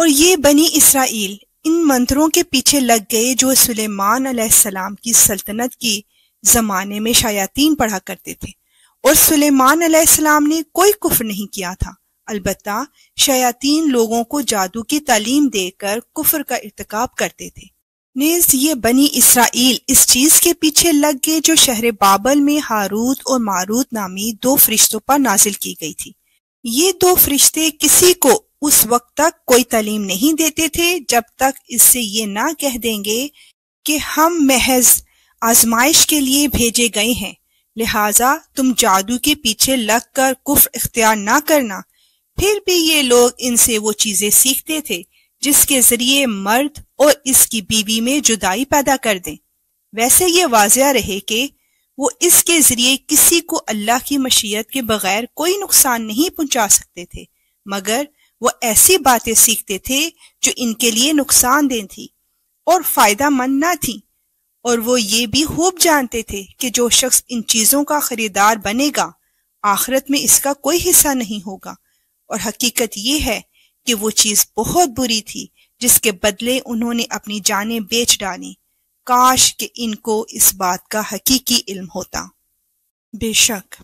اور یہ بنی اسرائیل ان منتروں کے پیچھے لگ گئے جو سلیمان علیہ السلام کی سلطنت کی زمانے میں شیاطین پڑھا کرتے تھے، اور سلیمان علیہ السلام نے کوئی کفر نہیں کیا تھا، البتہ شیاطین لوگوں کو جادو کی تعلیم دے کر کفر کا ارتکاب کرتے تھے۔ نیز یہ بنی اسرائیل اس چیز کے پیچھے لگ گئے جو شہر بابل میں ہاروت اور ماروت نامی دو فرشتوں پر نازل کی گئی تھی۔ یہ دو فرشتے کسی کو اس وقت تک کوئی تعلیم نہیں دیتے تھے جب تک اس سے یہ نہ کہہ دیں گے کہ ہم محض آزمائش کے لیے بھیجے گئے ہیں، لہٰذا تم جادو کے پیچھے لگ کر کفر اختیار نہ کرنا۔ پھر بھی یہ لوگ ان سے وہ چیزیں سیکھتے تھے جس کے ذریعے مرد اور اس کی بیوی میں جدائی پیدا کر دیں۔ ویسے یہ واضح رہے کہ وہ اس کے ذریعے کسی کو اللہ کی مشیت کے بغیر کوئی نقصان نہیں پہنچا سکتے تھے، مگر وہ ایسی باتیں سیکھتے تھے جو ان کے لیے نقصان دہ تھی اور فائدہ مند نہ تھی، اور وہ یہ بھی خوب جانتے تھے کہ جو شخص ان چیزوں کا خریدار بنے گا آخرت میں اس کا کوئی حصہ نہیں ہوگا، اور حقیقت یہ ہے کہ وہ چیز بہت بری تھی جس کے بدلے انہوں نے اپنی جانیں بیچ ڈالیں۔ کاش کہ ان کو اس بات کا حقیقی علم ہوتا۔ بے شک